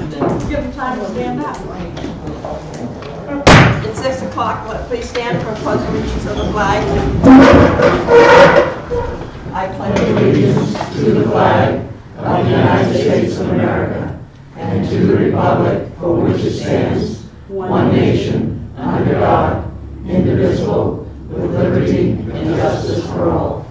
Give them time to stand up. It's 6 o'clock. Please stand for a pledge of allegiance to the flag. I pledge allegiance to the flag of the United States of America and to the republic for which it stands, one nation, under God, indivisible, with liberty and justice for all.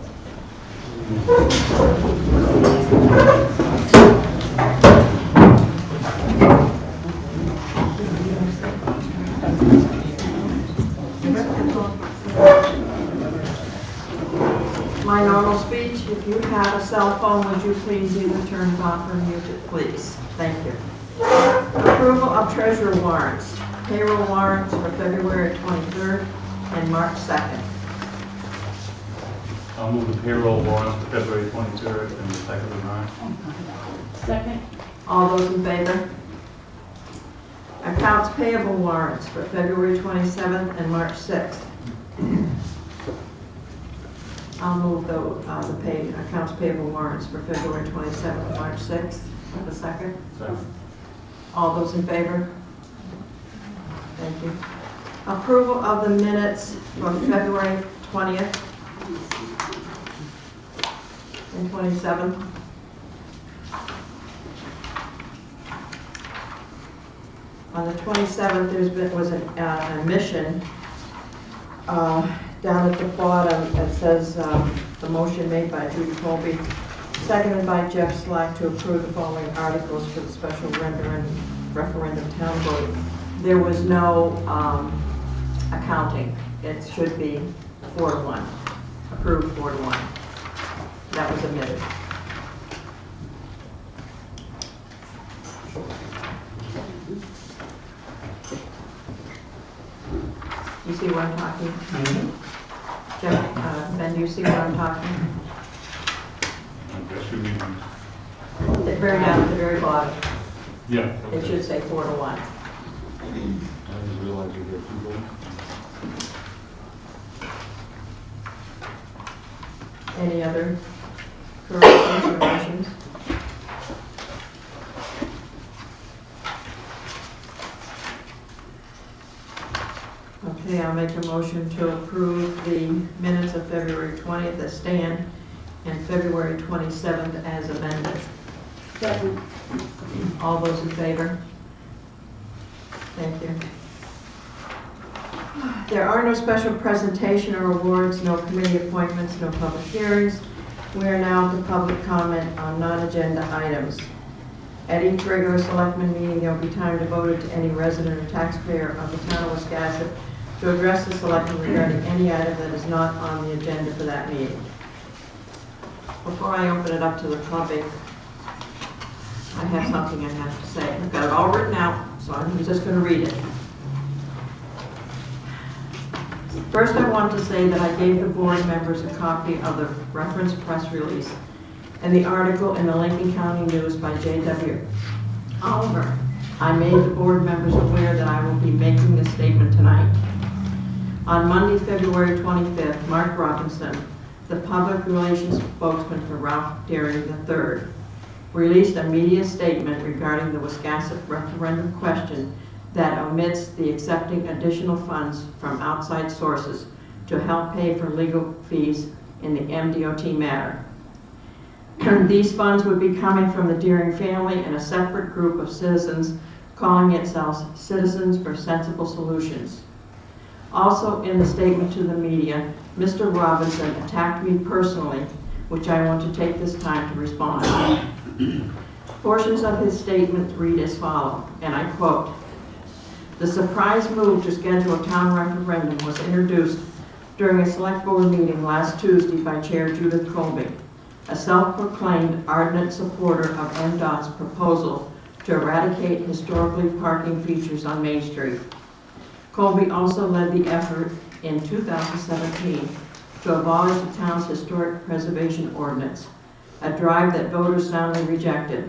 My normal speech, if you have a cell phone, would you please either turn it off or mute it, please? Thank you. Approval of treasurer warrants. Payroll warrants for February 23rd and March 2nd. I'll move the payroll warrants for February 23rd and the 2nd of March. Second. All those in favor? Accounts payable warrants for February 27th and March 6th. I'll move the accounts payable warrants for February 27th and March 6th. Have a second? Second. All those in favor? Thank you. Approval of the minutes from February 20th and 27th. On the 27th, there was an admission down at the bottom. It says the motion made by Judy Colby, seconded by Jeff Slack, to approve the following articles for the special referendum town vote. There was no accounting. It should be 4-1, approved 4-1. That was omitted. You see what I'm talking? Jeff, Ben, you see what I'm talking? I guess you mean, Very down at the very bottom. yeah. It should say 4-1. I didn't realize you were too late. Any other corrections or additions? Okay, I'll make a motion to approve the minutes of February 20th as stand and February 27th as amended. Second. All those in favor? Thank you. There are no special presentation or awards, no committee appointments, no public hearings. We are now to public comment on non-agenda items. At each regular selectman meeting, there will be time devoted to any resident or taxpayer of the town of Wiscasset to address the selectman regarding any item that is not on the agenda for that meeting. Before I open it up to the public, I have something I have to say. I've got it all written out, so I'm just going to read it. First, I want to say that I gave the board members a copy of the reference press release and the article in the Lincoln County News by J.W. Oliver. I made the board members aware that I will be making this statement tonight. On Monday, February 25th, Mark Robinson, the public relations spokesman for Ralph Deering III, released a media statement regarding the Wiscasset referendum question that omits the accepting additional funds from outside sources to help pay for legal fees in the MDOT matter. These funds would be coming from the Deering family and a separate group of citizens calling itself Citizens for Sensible Solutions. Also in the statement to the media, Mr. Robinson attacked me personally, which I want to take this time to respond. Portions of his statement read as follows, and I quote, "The surprise move to schedule a town referendum was introduced during a select board meeting last Tuesday by Chair Judith Colby, a self-proclaimed ardent supporter of MDOT's proposal to eradicate historically parking features on Main Street. Colby also led the effort in 2017 to abolish the town's historic preservation ordinance, a drive that voters soundly rejected.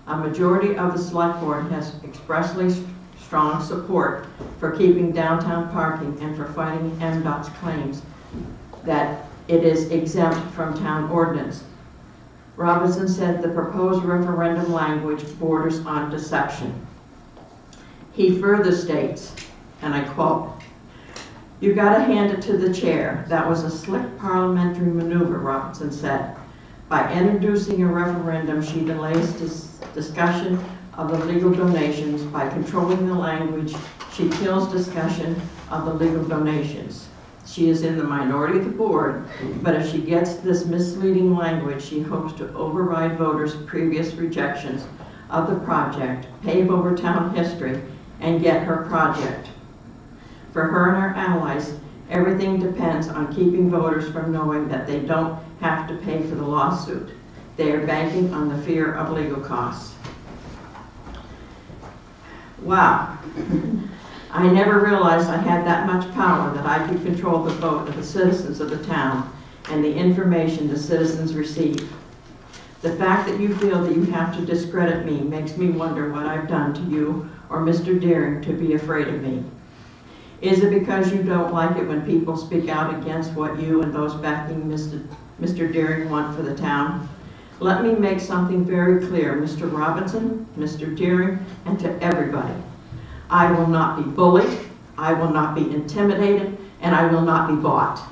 A majority of the select board has expressly strong support for keeping downtown parking and for fighting MDOT's claims that it is exempt from town ordinance. Robinson said the proposed referendum language borders on deception. He further states, and I quote, "You gotta hand it to the chair. That was a slick parliamentary maneuver," Robinson said. By introducing a referendum, she delays discussion of the legal donations. By controlling the language, she kills discussion of the legal donations. She is in the minority of the board, but if she gets this misleading language, she hopes to override voters' previous rejections of the project, pave over town history, and get her project. For her and her allies, everything depends on keeping voters from knowing that they don't have to pay for the lawsuit. They are banking on the fear of legal costs. Wow. I never realized I had that much power, that I could control the vote of the citizens of the town and the information the citizens receive. The fact that you feel that you have to discredit me makes me wonder what I've done to you or Mr. Deering to be afraid of me. Is it because you don't like it when people speak out against what you and those backing Mr. Deering want for the town? Let me make something very clear, Mr. Robinson, Mr. Deering, and to everybody. I will not be bullied, I will not be intimidated, and I will not be bought.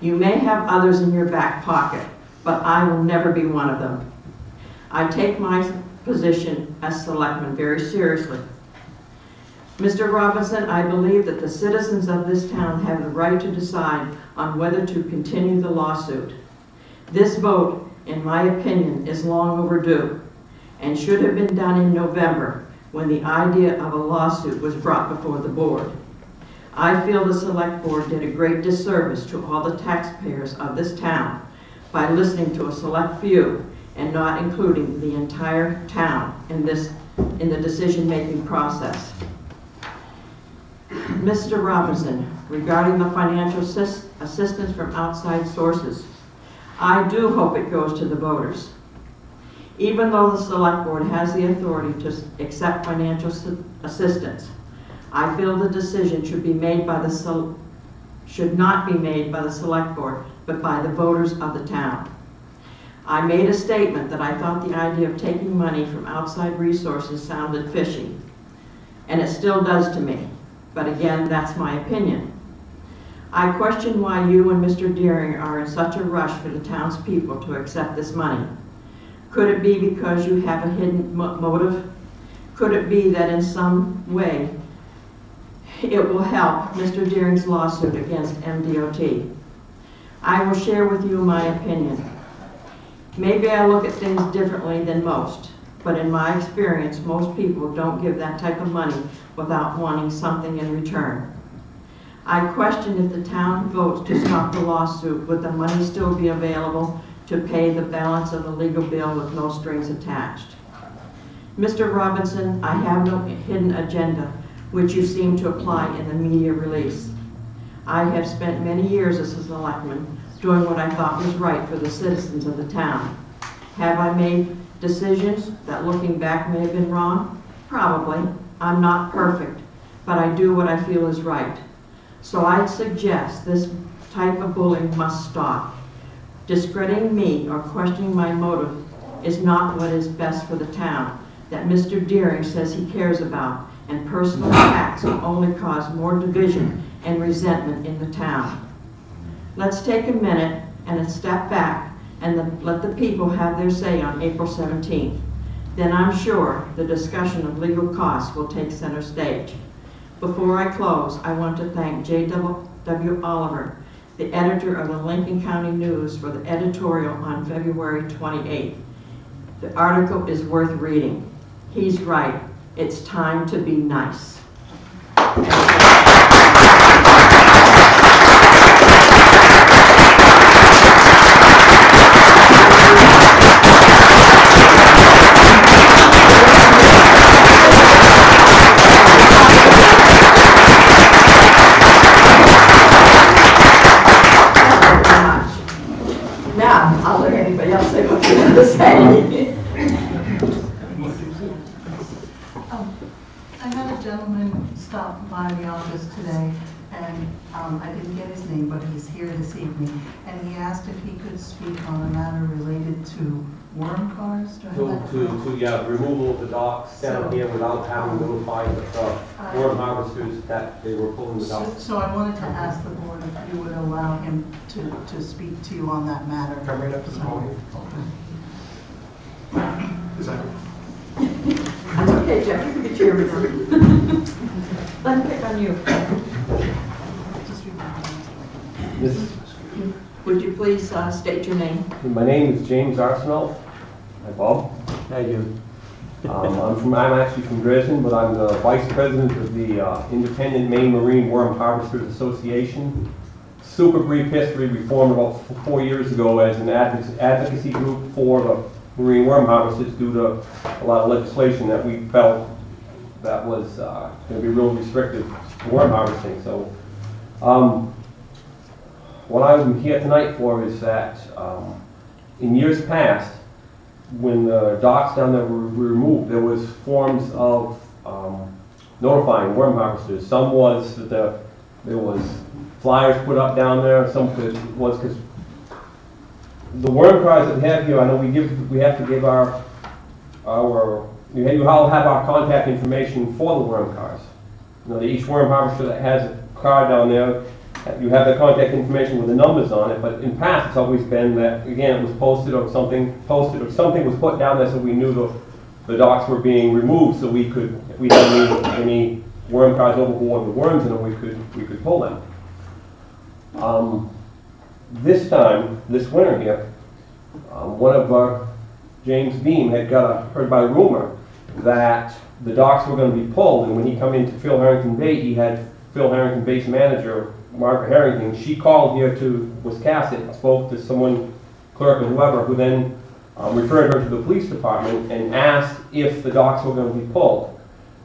You may have others in your back pocket, but I will never be one of them. I take my position as selectman very seriously. Mr. Robinson, I believe that the citizens of this town have the right to decide on whether to continue the lawsuit. This vote, in my opinion, is long overdue and should have been done in November, when the idea of a lawsuit was brought before the board. I feel the select board did a great disservice to all the taxpayers of this town by listening to a select few and not including the entire town in the decision-making process. Mr. Robinson, regarding the financial assistance from outside sources, I do hope it goes to the voters. Even though the select board has the authority to accept financial assistance, I feel the decision should not be made by the select board, but by the voters of the town. I made a statement that I thought the idea of taking money from outside resources sounded fishy, and it still does to me, but again, that's my opinion. I question why you and Mr. Deering are in such a rush for the townspeople to accept this money. Could it be because you have a hidden motive? Could it be that in some way it will help Mr. Deering's lawsuit against MDOT? I will share with you my opinion. Maybe I look at things differently than most, but in my experience, most people don't give that type of money without wanting something in return. I question if the town votes to stop the lawsuit, would the money still be available to pay the balance of the legal bill with no strings attached? Mr. Robinson, I have no hidden agenda, which you seem to apply in the media release. I have spent many years as a selectman doing what I thought was right for the citizens of the town. Have I made decisions that looking back may have been wrong? Probably. I'm not perfect, but I do what I feel is right. So I'd suggest this type of bullying must stop. Discrediting me or questioning my motive is not what is best for the town that Mr. Deering says he cares about, and personal attacks will only cause more division and resentment in the town. Let's take a minute and a step back and let the people have their say on April 17th. Then I'm sure the discussion of legal costs will take center stage. Before I close, I want to thank J.W. Oliver, the editor of the Lincoln County News, for the editorial on February 28th. The article is worth reading. He's right. It's time to be nice. Now, I'll let anybody else say what they want to say. I had a gentleman stop by the office today, and I didn't get his name, but he's here this evening, and he asked if he could speak on a matter related to worm cars. Do I have that correct? Yeah, removal of the docks down So, here without having to notify the worm harvesters that they were pulling the docks. So I wanted to ask the board if you would allow him to speak to you on that matter. Come right up to the podium. Is that? That's okay, Jeff, you can get your everything. Let's pick on you. Just remember This, Would you please state your name? my name is James Arsenault. Hi, Bob. How you doing? I'm actually from Dresden, but I'm the vice president of the Independent Maine Marine Worm Harvesters Association. Super brief history. We formed about 4 years ago as an advocacy group for the marine worm harvesters due to a lot of legislation that we felt that was going to be real restrictive to worm harvesting. So what I'm here tonight for is that in years past, when the docks down there were removed, there was forms of notifying worm harvesters. Some was that there was flyers put up down there. Some was because the worm cars that we have here, I know we have to give you all have our contact information for the worm cars. You know, each worm harvester that has a car down there, you have the contact information with the numbers on it. But in past, it's always been that again it was posted or something was put down there so we knew the docks were being removed, so we could, if we had any worm cars overboard with worms in them, we could pull them. This time, this winter here, one of James Beam had heard by rumor that the docks were going to be pulled, and when he come into Phil Harrington Bay, he had Phil Harrington Bay's manager, Margaret Harrington. She called here to Wiscasset, spoke to someone, clerk or whoever, who then referred her to the police department and asked if the docks were going to be pulled.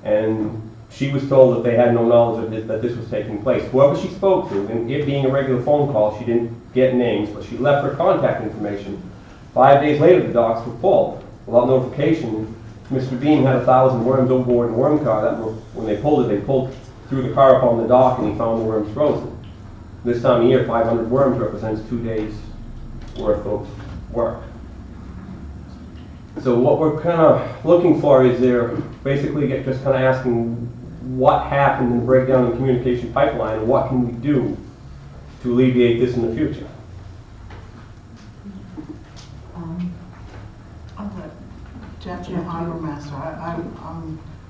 And she was told that they had no knowledge of that this was taking place. Whoever she spoke to, and it being a regular phone call, she didn't get names, but she left her contact information. 5 days later, the docks were pulled. Without notification, Mr. Beam had 1,000 worms overboard in a worm car. When they pulled threw the car up on the dock, and he found the worms frozen. This time of year, 500 worms represents 2 days worth of work. So what we're kind of looking for is basically just kind of asking what happened in the breakdown in the communication pipeline, and what can we do to alleviate this in the future. I'll let Jeff, the harbor master.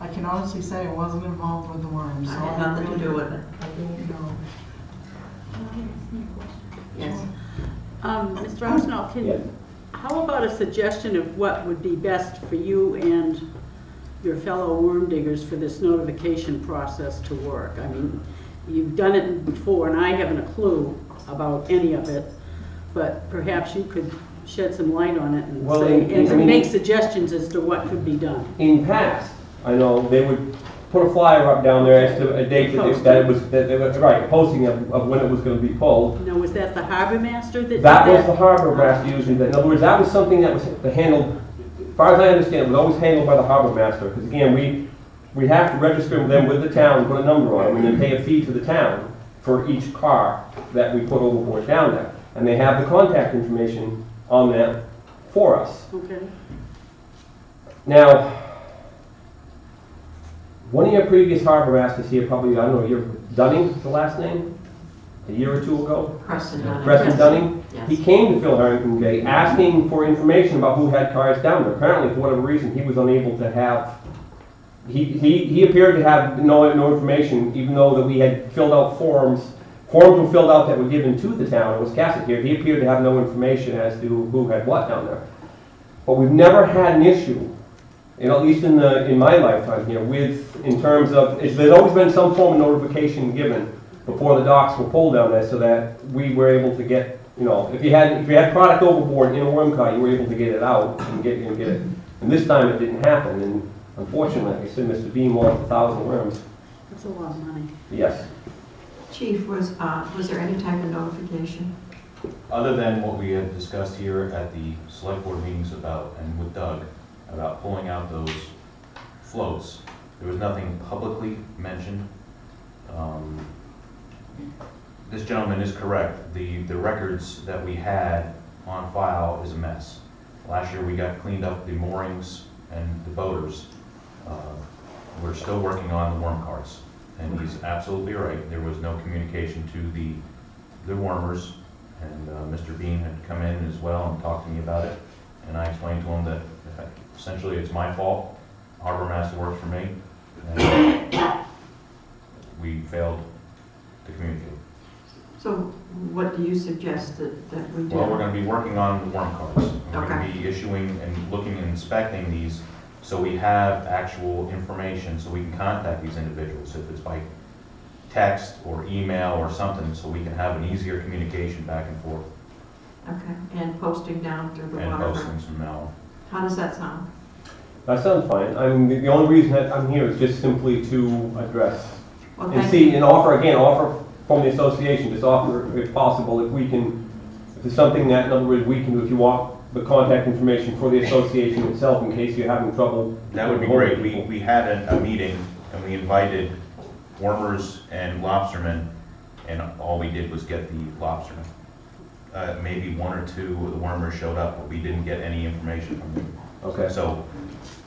I can honestly say I wasn't involved with the worms, so I had nothing to do with it. I don't know. Yes. Mr. Arsenault, Yes. how about a suggestion of what would be best for you and your fellow worm diggers for this notification process to work? I mean, you've done it before, and I haven't a clue about any of it, but perhaps you could shed some light on it and make suggestions as to what could be done. In past, I know they would put a flyer up down there as to a date a posting of when it was going to be pulled. Now, was that the harbor master that did That was the harbor master usually. In other words, that was something that was handled, as far as I understand, it was always handled by the harbor master. Because again, we have to register them with the town, put a number on them, and then pay a fee to the town for each car that we put overboard down there. And they have the contact information on that for us. Okay. Now, one of your previous harbor masters here, probably, I don't know, Dunning, the last name? A year or two ago? Preston Dunning. Preston Dunning? Yes. He came to Phil Harrington Bay asking for information about who had cars down there. Apparently, for whatever reason, he was unable to have, he appeared to have no information, even though that we had filled out forms. Forms were filled out that were given to the town. It was Cassett here. He appeared to have no information as to who had what down there. But we've never had an issue, at least in my lifetime here, in terms of, there's always been some form of notification given before the docks were pulled down there, so that we were able to get, if you had product overboard in a worm car, you were able to get it out and get it. And this time it didn't happen, and unfortunately, like I said, Mr. Beam lost 1,000 worms. That's a lot of money. Yes. Chief, was there any type of notification? Other than what we had discussed here at the select board meetings and with Doug, about pulling out those floats, there was nothing publicly mentioned. this gentleman is correct. The records that we had on file is a mess. Last year, we got cleaned up the moorings and the boaters. We're still working on the worm cars. And he's absolutely right. There was no communication to the wormers. And Mr. Bean had come in as well and talked to me about it. And I explained to him that essentially it's my fault. Harbor master works for me. And we failed to communicate. So what do you suggest that we do? Well, we're going to be working on the worm cards. We're going Okay. to be issuing and looking and inspecting these so we have actual information so we can contact these individuals, if it's by text or email or something, so we can have an easier communication back and forth Okay, and posting down through the and waterfront. postings from now on. How does that sound? That sounds fine. I mean, the only reason that I'm here is just simply to address Well, and thank see, you. and offer from the association, just offer if possible, if we can, if there's something that, in other words, we can do, if you want the contact information for the association itself in case you're having trouble. That would be great. We had a meeting and we invited wormers and lobstermen, and all we did was get the lobstermen. Maybe one or two of the wormers showed up, but we didn't get any information from them. Okay, So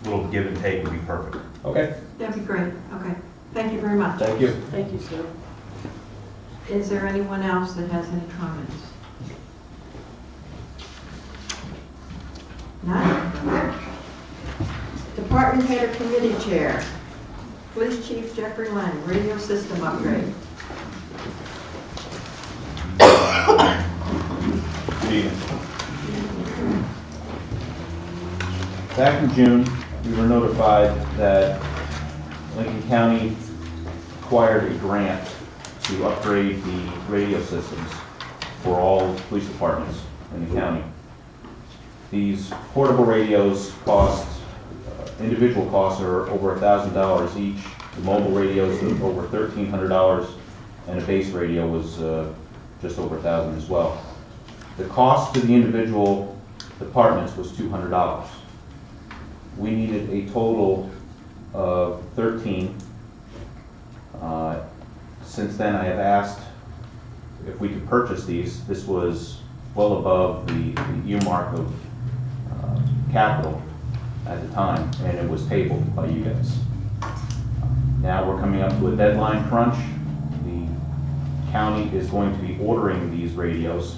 a little give and take would be perfect. okay, That'd be great, okay. Thank you very much. thank you. Thank you, sir. Is there anyone else that has any comments? None? Department head or committee chair. Police Chief Jeffrey Lang, radio system upgrade. Good evening. Back in June, we were notified that Lincoln County acquired a grant to upgrade the radio systems for all police departments in the county. These portable radios cost, individual costs are over $1,000 each. The mobile radios are over $1,300, and a base radio was just over $1,000 as well. The cost to the individual departments was $200. We needed a total of 13. Since then, I have asked if we could purchase these. This was well above the earmark of capital at the time, and it was tabled by you guys. Now we're coming up to a deadline crunch. The county is going to be ordering these radios.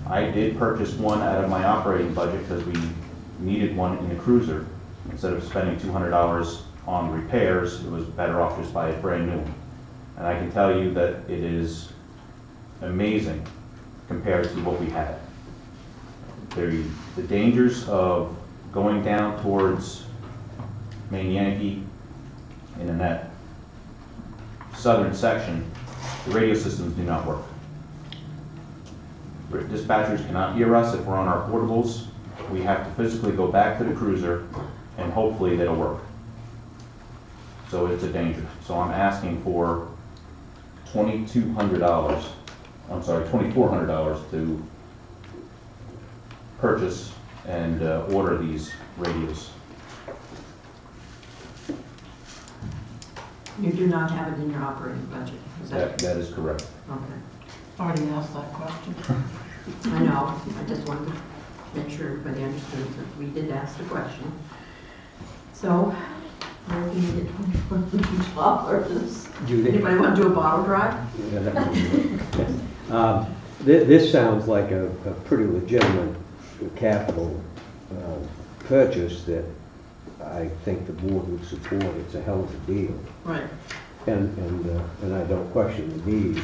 I did purchase one out of my operating budget because we needed one in the cruiser. Instead of spending $200 on repairs, it was better off just buy a brand new one. And I can tell you that it is amazing compared to what we had. The dangers of going down towards Main Yankee and in that southern section, the radio systems do not work. Dispatchers cannot hear us if we're on our portables. We have to physically go back to the cruiser and hopefully that'll work. So it's a danger. So I'm asking for $2,400 to purchase and order these radios. You do not have it in your operating budget, is that? That is correct. Okay. Already asked that question. I know, I just wanted to make sure everybody understood that we did ask the question. So, where can you get $2,400? Judy? Anybody want to do a bottle drive? Yeah, that would be good. This sounds like a pretty legitimate capital purchase that I think the board would support. It's a hell of a deal. Right. And I don't question the need.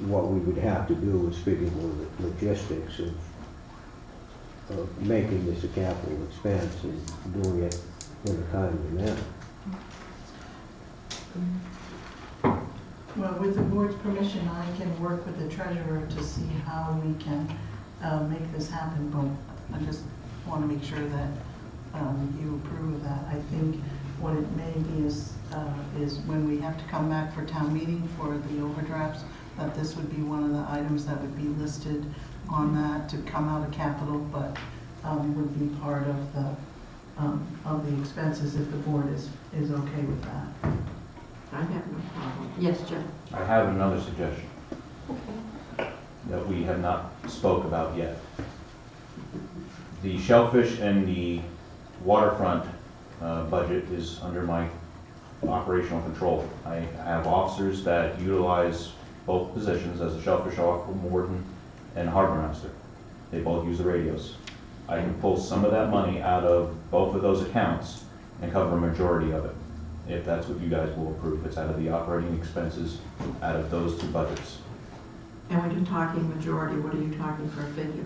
What we would have to do is figure the logistics of making this a capital expense and doing it in a timely manner. Well, with the board's permission, I can work with the treasurer to see how we can make this happen, but I just want to make sure that you approve of that. I think what it may be is when we have to come back for town meeting for the overdrafts, that this would be one of the items that would be listed on that to come out of capital, but would be part of the expenses if the board is okay with that. I have no problem. Yes, Jeff? I have another suggestion that we have not spoke about yet. The shellfish and the waterfront budget is under my operational control. I have officers that utilize both positions as a shellfish warden and harbor master. They both use the radios. I can pull some of that money out of both of those accounts and cover a majority of it, if that's what you guys will approve. It's out of the operating expenses, out of those two budgets. And when you're talking majority, what are you talking for a figure?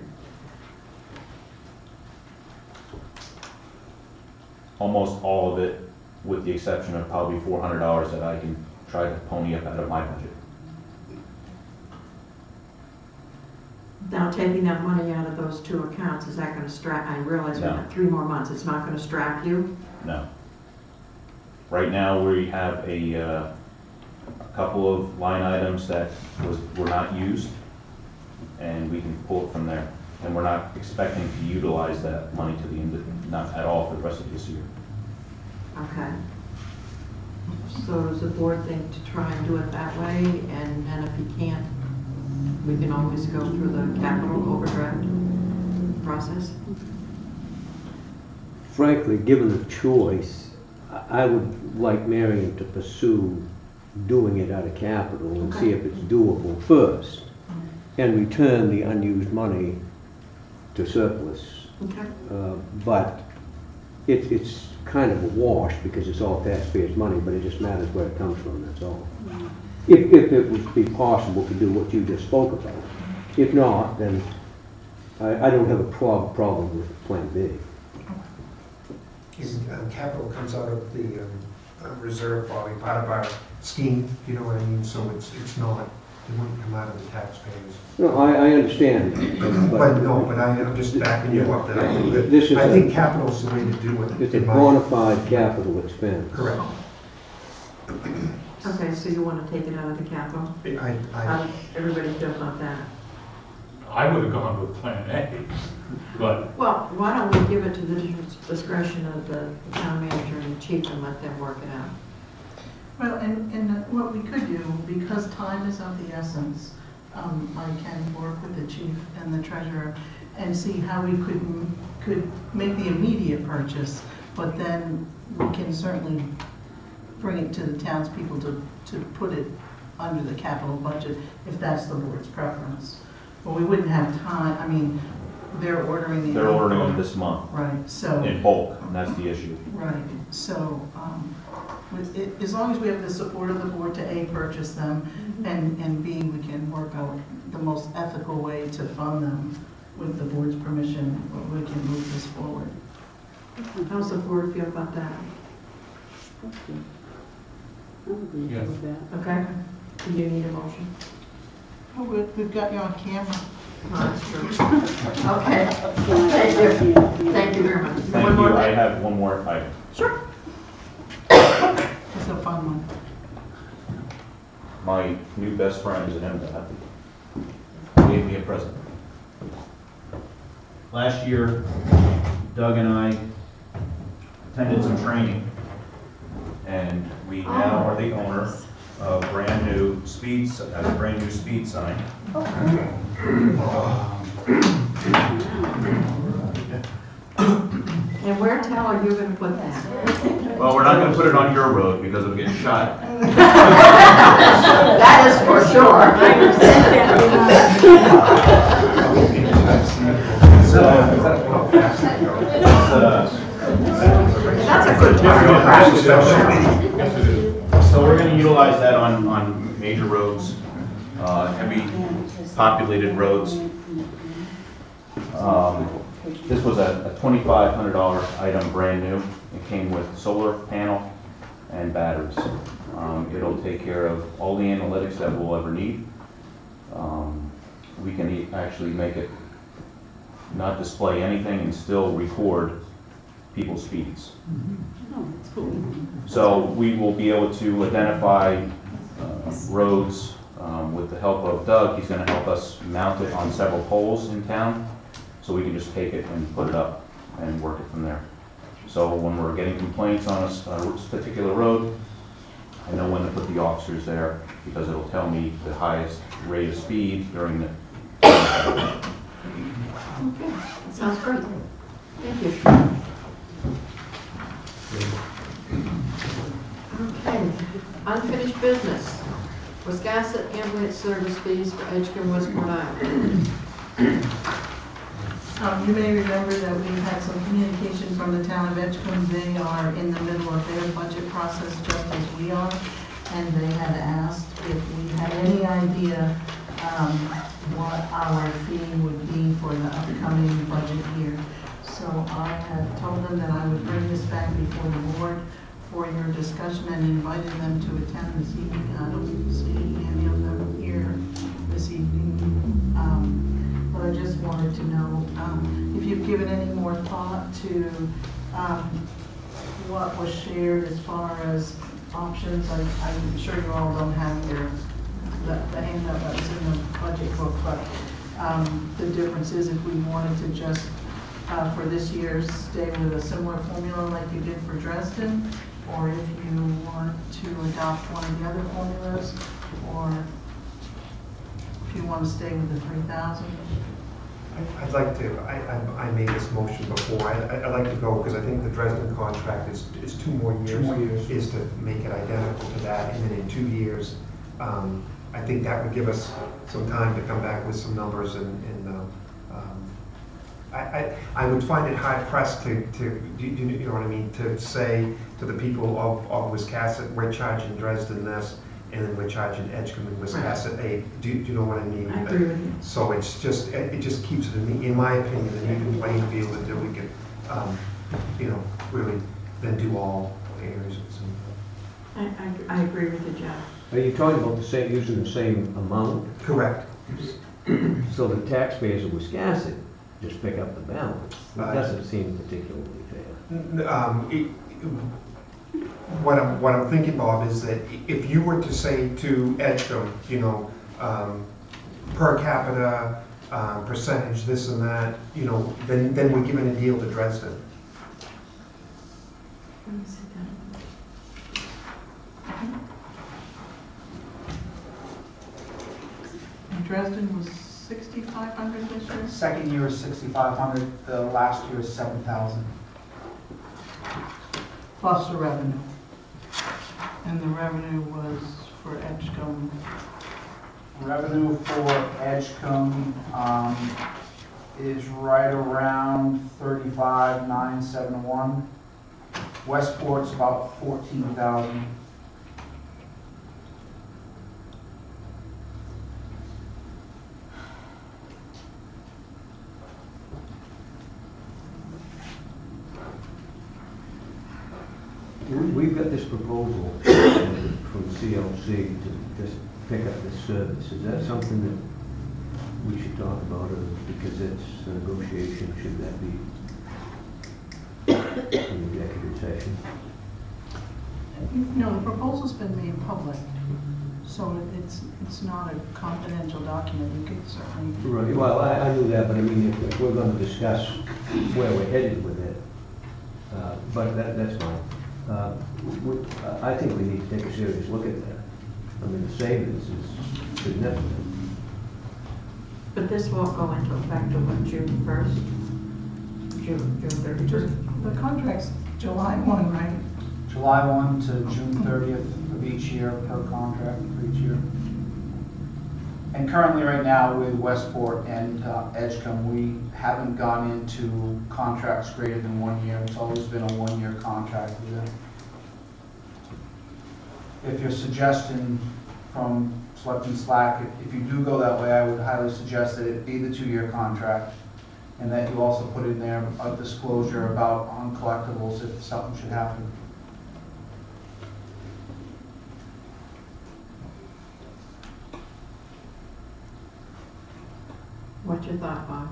Almost all of it, with the exception of probably $400 that I can try to pony up out of my budget. Now, taking that money out of those two accounts, is that gonna strap, I realize we No. have 3 more months, it's not gonna strap you? No. Right now, we have a couple of line items that were not used, and we can pull it from there. And we're not expecting to utilize that money to the end, not at all for the rest of this year. Okay. So does the board think to try and do it that way, and if you can't, we can always go through the capital overdraft process? Frankly, given the choice, I would like Marion to pursue doing it out of capital and see if it's doable first, and return the unused money to surplus. Okay. But it's kind of a wash because it's all taxpayers' money, but it just matters where it comes from, that's all. If it would be possible to do what you just spoke about. If not, then I don't have a problem with Plan B. Capital comes out of the reserve, probably part of our scheme, you know what I mean? So it's not, it wouldn't come out of the taxpayers. No, I understand. But I'm just backing you up, that I think This is I think capital's the way to do it. It's a in my- bona fide capital expense. Correct. Okay, so you want to take it out of the capital? How does everybody feel about that? I would have gone with Plan A, but Well, why don't we give it to the discretion of the town manager and the chief and let them work it out? Well, and what we could do, because time is of the essence, I can work with the chief and the treasurer and see how we could make the immediate purchase, but then we can certainly bring it to the townspeople to put it under the capital budget, if that's the board's preference. But we wouldn't have time, I mean, they're ordering the. They're ordering them this month Right, so. in bulk, and that's the issue. Right, so, as long as we have the support of the board to A, purchase them, and B, we can work out the most ethical way to fund them with the board's permission, we can move this forward. How's the board feel about that? I agree Yes. with that. Okay? Do you need a motion? Oh, we've got you on camera. No, that's true. Okay. Thank you. Thank you very much. Thank One you. more I thing? have one more item. Sure. It's a fun one. My new best friend is an MDOT. Gave me a present. Last year, Doug and I attended some training, and we now are the owner of a brand new speed sign. And where tell are you going to put that? Well, we're not gonna put it on your road because it'll get shot. That is for sure. I That's a good practice. So we're gonna utilize that on major roads, heavy populated roads. This was a $2,500 item, brand new. It came with solar panel and batteries. It'll take care of all the analytics that we'll ever need. We can actually make it not display anything and still record people's speeds. Oh, that's cool. So we will be able to identify roads with the help of Doug. He's going to help us mount it on several poles in town, so we can just take it and put it up and work it from there. So when we're getting complaints on a particular road, I know when to put the officers there because it'll tell me the highest rate of speed during the. Okay, sounds great. Thank you. Okay, unfinished business. Wiscasset ambulance service fees for Edgecombe, Westport, Iowa. You may remember that we've had some communication from the town of Edgecombe. They are in the middle of their budget process just as we are. And they had asked if we had any idea what our fee would be for the upcoming budget year. So I had told them that I would bring this back before the board for your discussion and invited them to attend this evening. I don't see any of them here this evening. But I just wanted to know if you've given any more thought to what was shared as far as options. I'm sure you all don't have the handout that was in the budget book, but the difference is if we wanted to just for this year stay with a similar formula like you did for Dresden, or if you want to adopt one of the other formulas, or if you want to stay with the 3,000. I'd like to, I made this motion before, I'd like to go, because I think the Dresden contract is 2 more years. 2 more years. Is to make it identical to that, and then in 2 years, I think that would give us some time to come back with some numbers, and I would find it hard pressed to you know what I mean, to say to the people of Wiscasset, we're charging Dresden this, and then we're charging Edgecombe and Wiscasset A. Do you know what I mean? I agree with you. So it just keeps it, in my opinion, an even playing field until we can, really then do all areas of the same. I agree with you, Jeff. Are you talking about the same, using the same amount? Correct. So the taxpayers of Wiscasset just pick up the balance? It doesn't seem particularly fair. What I'm thinking, Bob, is that if you were to say to Edgecombe, per capita, percentage, this and that, then we're giving a deal to Dresden. Let me see And Dresden was 6,500 this year? Second year is 6,500, the last year is 7,000. Plus the revenue. And the revenue was for Edgecombe. Revenue for Edgecombe is right around 35,971. Westport's about 14,000. We've got this proposal from CLC to just pick up this service. Is that something that we should talk about, or because it's a negotiation, should that be in executive session? No, the proposal's been made public, so it's not a confidential document. You could certainly. Right, well, I knew that, but I mean, if we're going to discuss where we're headed with it, but that's fine. I think we need to take a serious look at that. I mean, the savings is significant. But this won't go into effect until June 1st? June 31st? The contract's July 1, right? July 1 to June 30th of each year per contract for each year. And currently right now with Westport and Edgecombe, we haven't gone into contracts greater than 1 year. It's always been a 1-year contract with them. If your suggestion from Selectman Slack, if you do go that way, I would highly suggest that it be the 2-year contract, and that you also put in there a disclosure about uncollectibles if something should happen. What's your thought, Bob?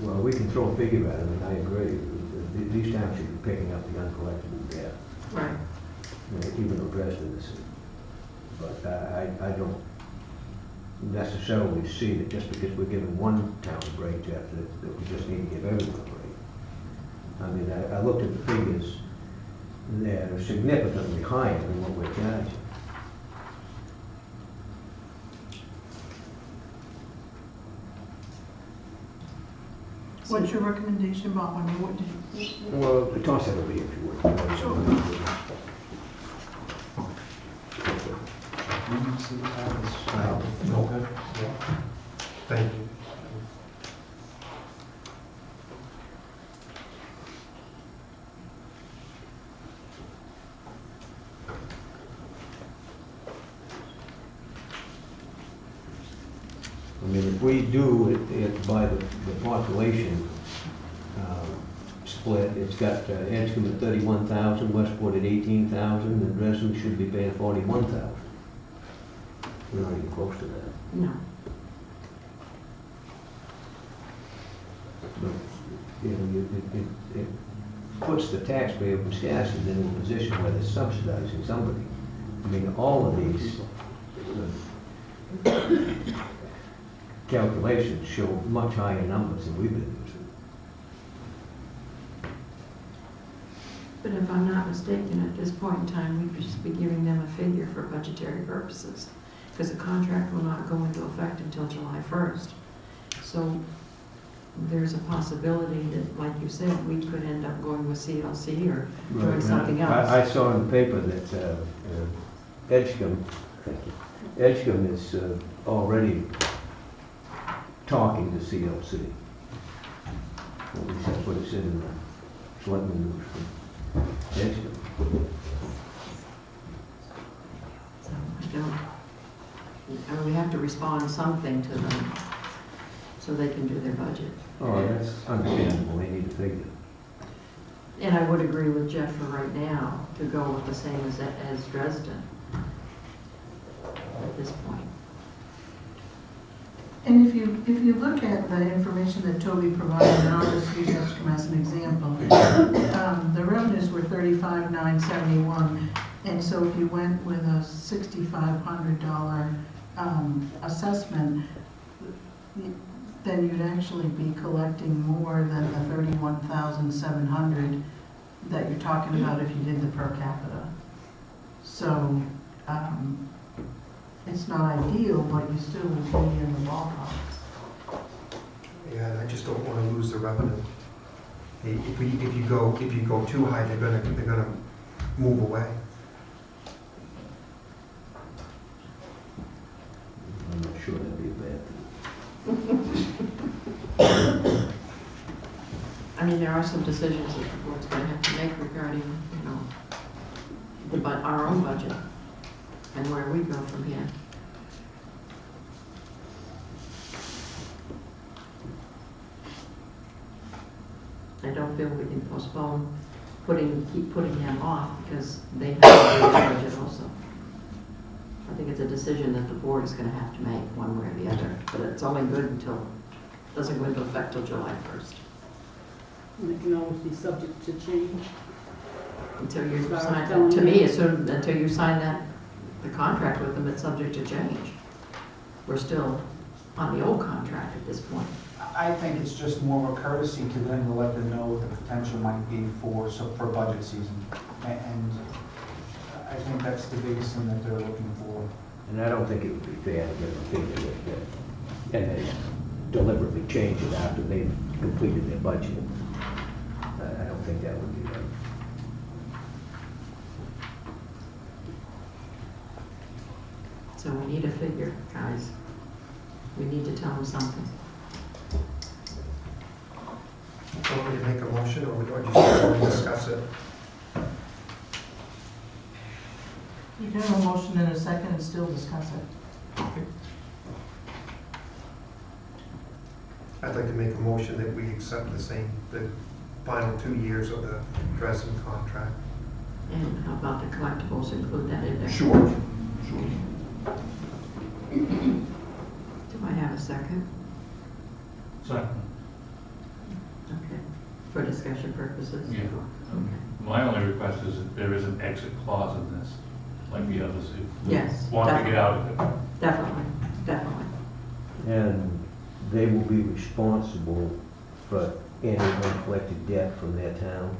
Well, we can throw a figure at it, and I agree. These towns should be picking up the uncollectible debt. Right. Even though Dresden is, but I don't necessarily see that just because we're giving one town a break, Jeff, that we just need to give everyone a break. I mean, I looked at the figures, they're significantly higher than what we're charging. What's your recommendation, Bob? I mean, what did you? Well, toss it over here if you would. Sure. No. Thank you. I mean, if we do it by the population split, it's got Edgecombe at 31,000, Westport at 18,000, and Dresden should be paying 41,000. We're not even close to that. No. But, you know, it puts the taxpayer of Wisconsin in a position where they're subsidizing somebody. I mean, all of these calculations show much higher numbers than we've been using. But if I'm not mistaken, at this point in time, we could just be giving them a figure for budgetary purposes, because the contract will not go into effect until July 1st. So there's a possibility that, like you said, we could end up going with CLC or doing something else. I saw in the paper that Edgecombe, Edgecombe is already talking to CLC. At least that's what it said in the Selectman news from Edgecombe. So I mean, we have to respond something to them so they can do their budget. Oh, that's understandable, they need to figure. And I would agree with Jeff for right now to go with the same as Dresden at this point. And if you look at the information that Toby provided, and I'll just use Edgecombe as an example, the revenues were $35,971, and so if you went with a $6,500 assessment, then you'd actually be collecting more than the $31,700 that you're talking about if you did the per capita. So it's not ideal, but you still would be in the ballpark. Yeah, and I just don't want to lose the revenue. If you go too high, they're gonna move away. I'm not sure that'd be a bad thing. I mean, there are some decisions that the board's going to have to make regarding, our own budget and where we go from here. I don't feel we can postpone keep putting them off because they have to do their budget also. I think it's a decision that the board is going to have to make one way or the other, but it's only good until, it doesn't go into effect till July 1st. And it can always be subject to change. Until you Sorry, sign, telling to you. me, until you sign the contract with them, it's subject to change. We're still on the old contract at this point. I think it's just more of a courtesy to them to let them know what the potential might be for budget season. And I think that's the biggest thing that they're looking for. And I don't think it would be fair to give a figure and they deliberately change it after they've completed their budget. I don't think that would be right. So we need a figure, guys. We need to tell them something. Do you want me to make a motion, or just want to discuss it? You can have a motion in a second and still discuss it. I'd like to make a motion that we accept the final 2 years of the Dresden contract. And how about the collectibles, include that in there? Sure. Do I have a second? Second. Okay. For discussion purposes? Yeah. Okay. My only request is that there is an exit clause in this, like the others, if Yes, we want to get out of it. Definitely, definitely. And they will be responsible for any uncollected debt from their town,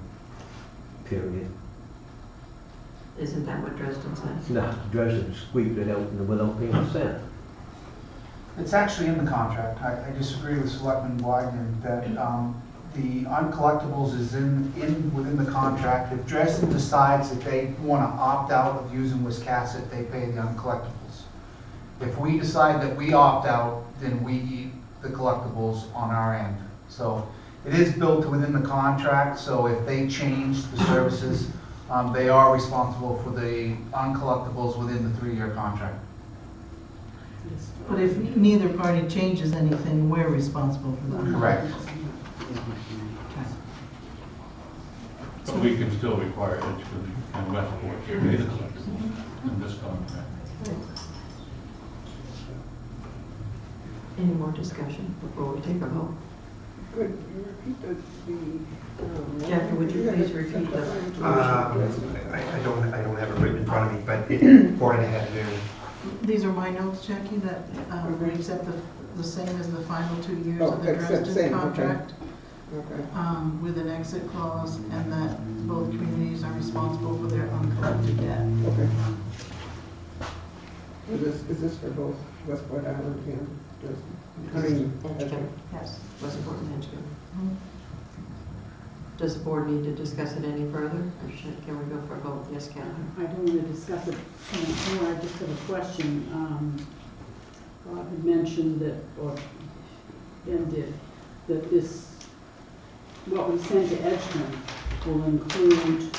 period. Isn't that what Dresden says? No, Dresden squeaked it out without paying a cent. It's actually in the contract. I disagree with Selectman Wagner that the uncollectibles is within the contract. If Dresden decides that they want to opt out of using Wiscasset, they pay the uncollectibles. If we decide that we opt out, then we eat the collectibles on our end. So it is built within the contract, so if they change the services, they are responsible for the uncollectibles within the 3-year contract. But if neither party changes anything, we're responsible for that. Correct. But we can still require Edgecombe and Westport to pay the collectibles in this contract. Any more discussion before we take a vote? Could you repeat Jackie, would you please repeat the? I don't have it written in front of me, but it's 4.5 years. These are my notes, Jackie, that we accept the same as the final 2 years Oh, of the accept Dresden same, okay. contract, Okay. with an exit clause, and that both communities are responsible for their uncollected debt. Okay. Is this for both Westport Island and Dresden? I mean, Edgecombe, Yes. Westport and Edgecombe. Mhm. Does the board need to discuss it any further, or can we go for a vote? Yes, Catherine? I don't want to discuss it anymore, I just have a question. Bob had mentioned that, or Ben did, that this, what we send to Edgecombe will include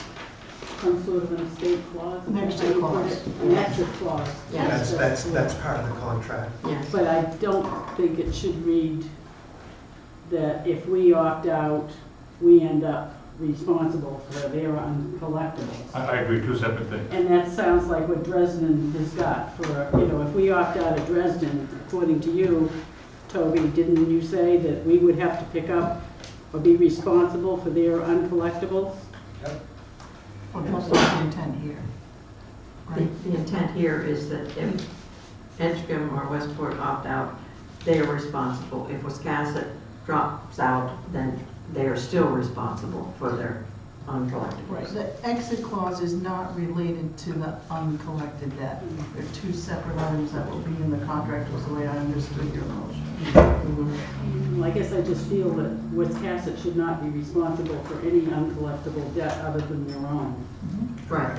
some sort of an estate clause? An exit clause. An exit clause. Yes. That's part of the contract. Yes. But I don't think it should read that if we opt out, we end up responsible for their uncollectibles. I agree, two separate things. And that sounds like what Dresden has got for, if we opt out of Dresden, according to you, Toby, didn't you say that we would have to pick up or be responsible for their uncollectibles? Well, that's not the intent here. The intent here is that if Edgecombe or Westport opt out, they are responsible. If Wiscasset drops out, then they are still responsible for their uncollectibles. The exit clause is not related to the uncollected debt. They're two separate items that will be in the contract, was the way I understood your motion. Mhm. I guess I just feel that Wiscasset should not be responsible for any uncollectible debt other than their own. Right.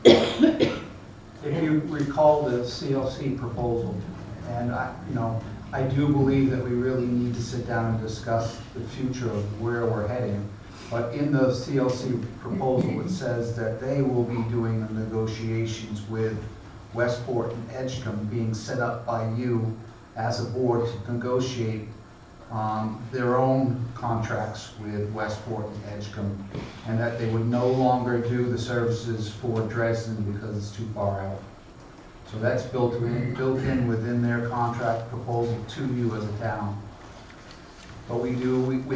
If you recall the CLC proposal, and I do believe that we really need to sit down and discuss the future of where we're heading. But in the CLC proposal, it says that they will be doing the negotiations with Westport and Edgecombe being set up by you as a board to negotiate their own contracts with Westport and Edgecombe, and that they would no longer do the services for Dresden because it's too far out. So that's built in within their contract proposal to you as a town. But we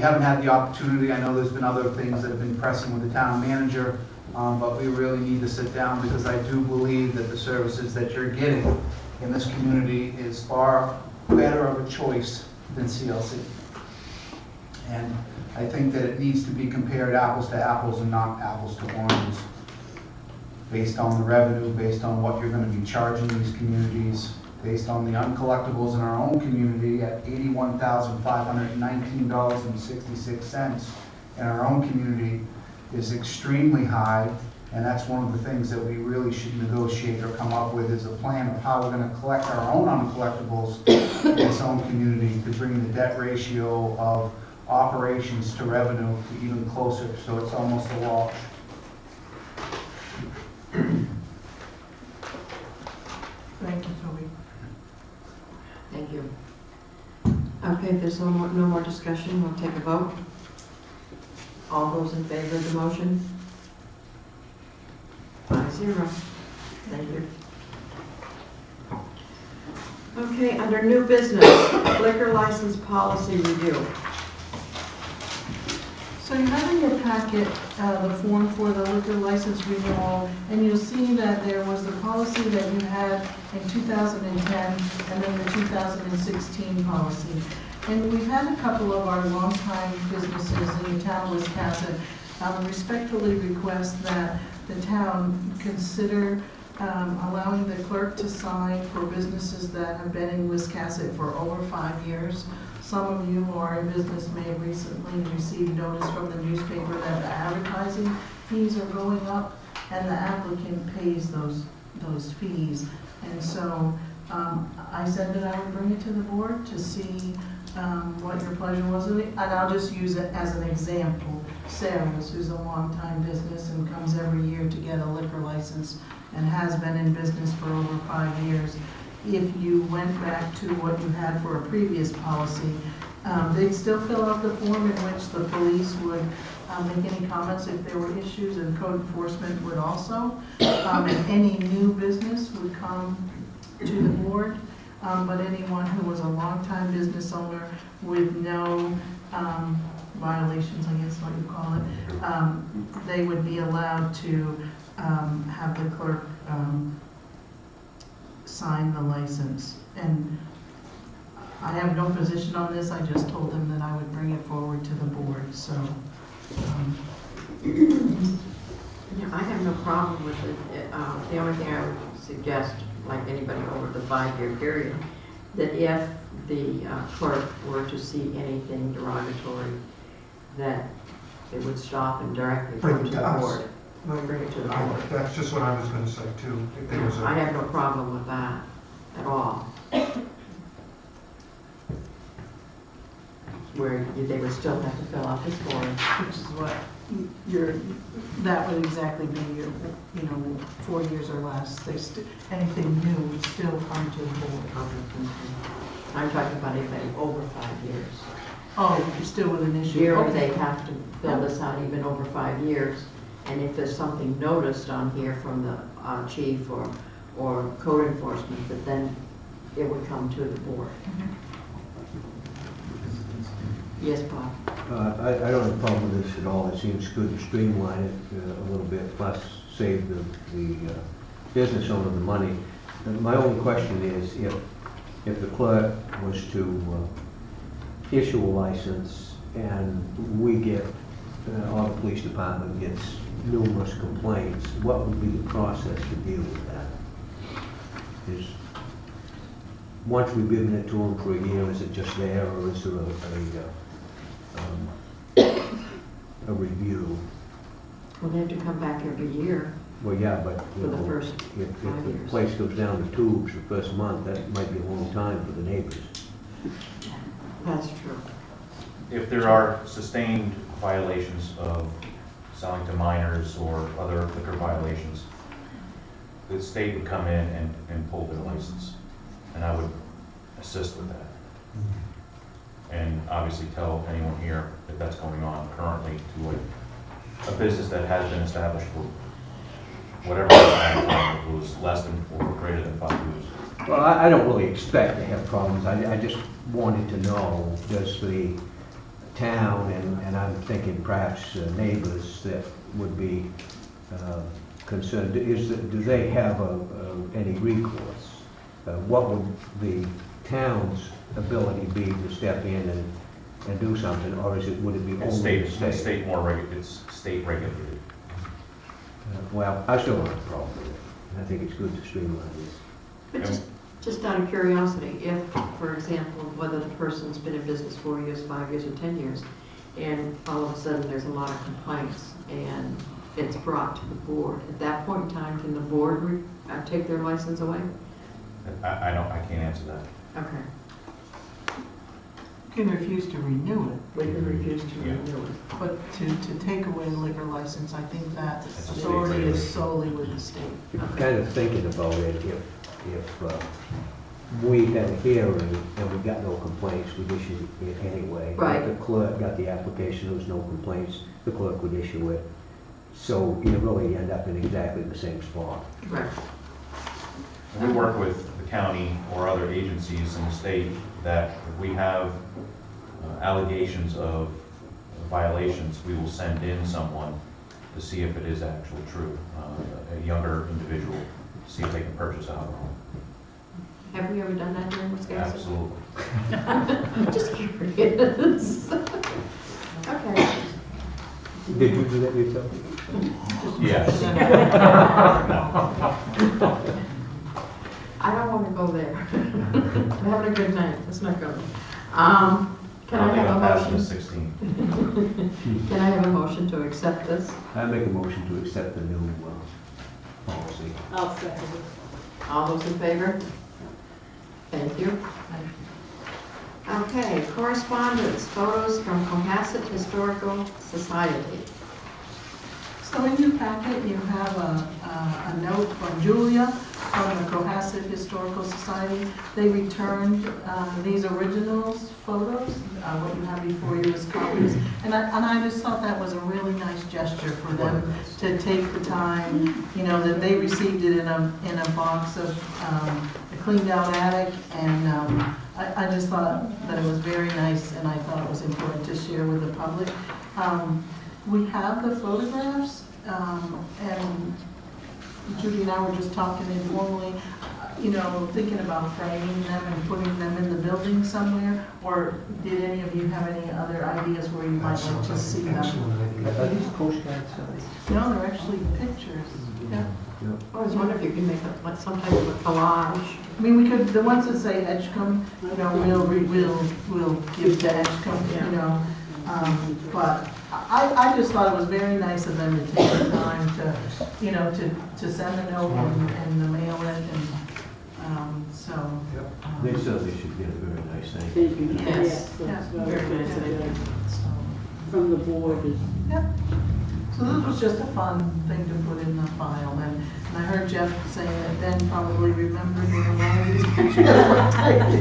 haven't had the opportunity, I know there's been other things that have been pressing with the town manager, but we really need to sit down because I do believe that the services that you're getting in this community is far better of a choice than CLC. And I think that it needs to be compared apples to apples and not apples to oranges, based on the revenue, based on what you're going to be charging these communities, based on the uncollectibles in our own community at $81,519.66 in our own community is extremely high, and that's one of the things that we really should negotiate or come up with is a plan of how we're going to collect our own uncollectibles in this own community to bring the debt ratio of operations to revenue to even closer, so it's almost a wash. Thank you, Toby. Thank you. Okay, if there's no more discussion, we'll take a vote. All those in favor of the motion? 5-0. Thank you. Okay, under new business, liquor license policy review. So you have in your packet the form for the liquor license renewal, and you'll see that there was the policy that you had in 2010 and then the 2016 policy. And we've had a couple of our longtime businesses in the town of Wiscasset respectfully request that the town consider allowing the clerk to sign for businesses that have been in Wiscasset for over 5 years. Some of you who are in business may have recently received notice from the newspaper that the advertising fees are going up, and the applicant pays those fees. And so I said that I would bring it to the board to see what your pleasure was. And I'll just use it as an example. Sarah's, who's a longtime business and comes every year to get a liquor license and has been in business for over 5 years. If you went back to what you had for a previous policy, they'd still fill out the form in which the police would make any comments if there were issues, and code enforcement would also. And any new business would come to the board, but anyone who was a longtime business owner with no violations, I guess what you call it, they would be allowed to have the clerk sign the license. And I have no position on this, I just told them that I would bring it forward to the board, so. Yeah, I have no problem with it. The only thing I would suggest, like anybody over the 5-year period, that if the clerk were to see anything derogatory, that it would stop and directly Bring come it to to the us. board. Bring it to the board. That's just what I was gonna say too. If there was I a, have no problem with that at all. Where they would still have to fill out this form. Which is what that would exactly be your, 4 years or less. Anything new would still come to the board. I'm talking about anything over 5 years. Oh, you're still with an issue. Yearly, Okay. they have to fill this out even over 5 years. And if there's something noticed on here from the chief or code enforcement, that then it would come to the board. Yes, Bob? I don't have a problem with this at all. It seems good to streamline it a little bit, plus save the business owner the money. And my only question is, if the clerk was to issue a license and we get, or the police department gets numerous complaints, what would be the process to deal with that? Once we've given it to them for a year, is it just there, or is there a review? Well, they have to come back every year Well, yeah, but for the first if 5 the years. place goes down the tubes the first month, that might be a long time for the neighbors. That's true. If there are sustained violations of selling to minors or other liquor violations, the state would come in and pull their license, and I would assist with that. And obviously tell anyone here that that's going on currently to a business that has been established for whatever time, it was less than or greater than 5 years. Well, I don't really expect to have problems. I just wanted to know, does the town, and I'm thinking perhaps neighbors that would be concerned, do they have any recourse? What would the town's ability be to step in and do something, or would it be only the state? It's state regulated. Well, I still don't have a problem with it. I think it's good to streamline this. But just out of curiosity, if, for example, whether the person's been in business 4 years, 5 years, or 10 years, and all of a sudden there's a lot of complaints and it's brought to the board, at that point in time, can the board take their license away? I can't answer that. Okay. You can refuse to renew it, We can refuse to Yeah. renew it. but to take away the liquor license, I think that That's a state authority is regulation. solely with the state. I'm kind of thinking about it, if we had a hearing and we got no complaints, we'd issue it anyway. Right. If the clerk got the application, there was no complaints, the clerk would issue it. So you really end up in exactly the same spot. Right. We work with the county or other agencies in the state that if we have allegations of violations, we will send in someone to see if it is actually true, a younger individual, to see if they can purchase alcohol. Have we ever done that here in Wisconsin? Absolutely. Just curious. Okay. Did you do that yourself? Yes. I don't want to go there. I'm having a good night, it's not good. Can I have a Passing the motion? 16. Can I have a motion to accept this? I make a motion to accept the new policy. I'll second it. All those in favor? Thank you. Okay, correspondence, photos from Cohasset Historical Society. So in your packet, you have a note from Julia from the Cohasset Historical Society. They returned these originals photos. What you have before you is copies. And I just thought that was a really nice gesture for them to take the time, you know, that they received it in a box of a cleaned out attic. And I just thought that it was very nice, and I thought it was important to share with the public. We have the photographs, and Judy and I were just talking informally, you know, thinking about framing them and putting them in the building somewhere, or did any of you have any other ideas where you might like to see them? Are these Coast Guard signs? No, they're actually pictures. Yeah. I was wondering if you could make like some type of a collage. I mean, we could, the ones that say Edgecombe, you know, we'll give to Edgecombe, you know, but I just thought it was very nice of them to take the time to, you know, to send a note and to mail it, and, so. They certainly should get a very nice thing. Thank you. Yes. That's Very nice, thank you. So, From the board is, yeah. So this was just a fun thing to put in the file, and I heard Jeff saying that Ben probably remembered when a lot of these pictures were taken.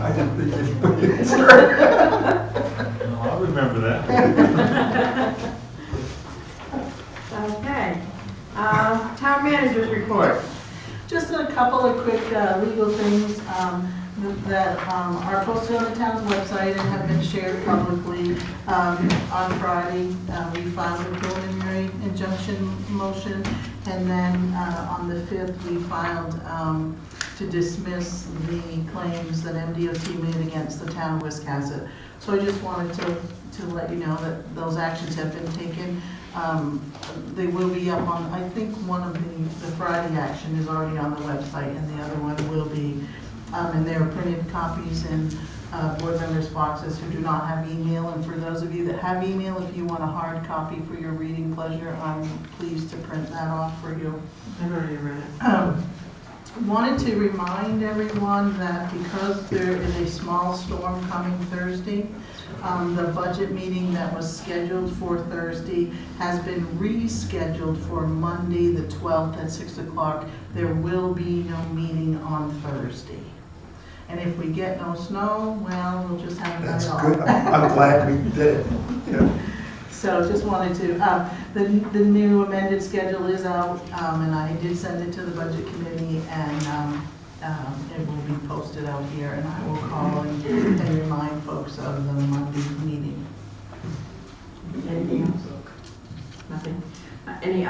I didn't think you put it. No, I remember that. Okay. Town manager's report. Just a couple of quick legal things that are posted on the town's website and have been shared publicly. On Friday, we filed a preliminary injunction motion, and then on the 5th, we filed to dismiss the claims that MDOT made against the town of Wiscasset. So I just wanted to let you know that those actions have been taken. They will be up on, I think one of the Friday action is already on the website, and the other one will be. And there are printed copies in board members' boxes who do not have email. And for those of you that have email, if you want a hard copy for your reading pleasure, I'm pleased to print that off for you. I've already read it. Wanted to remind everyone that because there is a small storm coming Thursday, the budget meeting that was scheduled for Thursday has been rescheduled for Monday, the 12th at 6 o'clock. There will be no meeting on Thursday. And if we get no snow, well, we'll just have a night That's off. good. I'm glad we did it. Yeah. So just wanted to, the new amended schedule is out, and I did send it to the budget committee, and it will be posted out here, and I will call and remind folks of the Monday meeting. Anything else? Nothing? Any?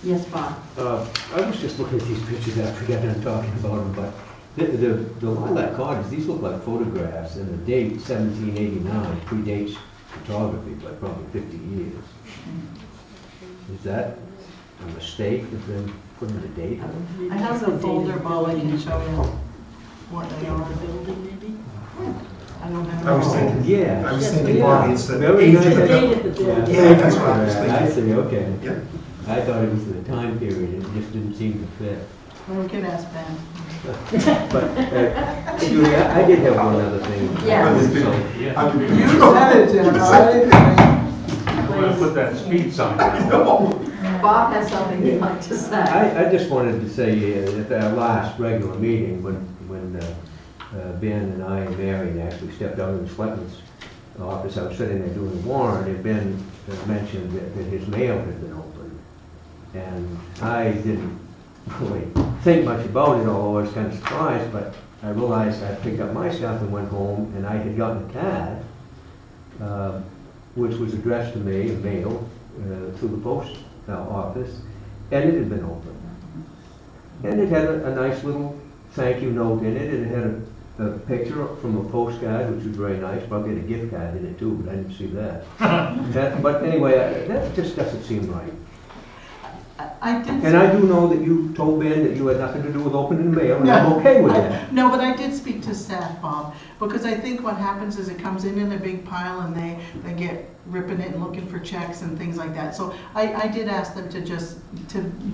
Yes, Bob? I was just looking at these pictures after we got done talking about them, but the lilac cottages, these look like photographs, and the date 1789 predates photography by probably 50 years. Is that a mistake if they're putting the date on? I have the folder, Bob, I can show you what they are. the building maybe? I don't have. I was thinking, Yeah. I was thinking, Bonnie, it's the Very age nice. of the Date building. at the building. Yeah, that's what I was I thinking. see, okay. Yeah. I thought it was the time period, and it just didn't seem to fit. Well, we can ask Ben. But, Julie, I did have one other thing. Yes. Yeah. You said it, Jim, I didn't. I'm gonna put that speed sign down. Bob has something he'd like to say. I just wanted to say, at our last regular meeting, when Ben and I and Marion actually stepped out of the selectman's office, I was sitting there doing the warrant, and Ben mentioned that his mail had been opened. And I didn't really think much about it, although I was kind of surprised, but I realized I picked up my stuff and went home, and I had gotten a card, which was addressed to me and mailed to the post office. and it had been opened. And it had a nice little thank you note in it, and it had a picture from a postcard, which was very nice, probably had a gift card in it too, but I didn't see that. But anyway, that just doesn't seem right. I did. And I do know that you told Ben that you had nothing to do with opening the mail, and I'm okay with that. No, but I did speak to staff, Bob, because I think what happens is it comes in a big pile and they get ripping it and looking for checks and things like that. So I did ask them to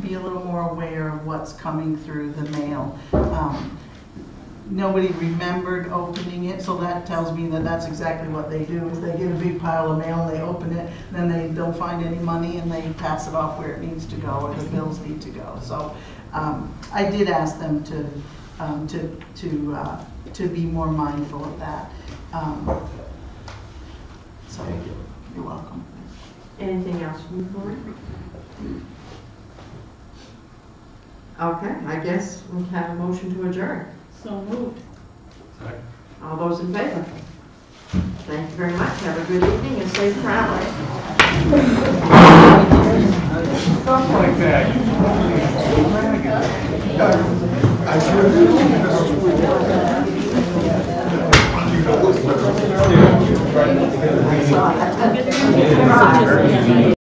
be a little more aware of what's coming through the mail. Nobody remembered opening it, so that tells me that that's exactly what they do, is they get a big pile of mail, and they open it, then they don't find any money, and they pass it off where it needs to go, or the bills need to go. So I did ask them to be more mindful of that. So, Thank you. you're welcome. Anything else from the board? Okay, I guess we have a motion to adjourn. So moved. Second. All those in favor? Thank you very much. Have a good evening and safe travel. Stuff like that. I saw it.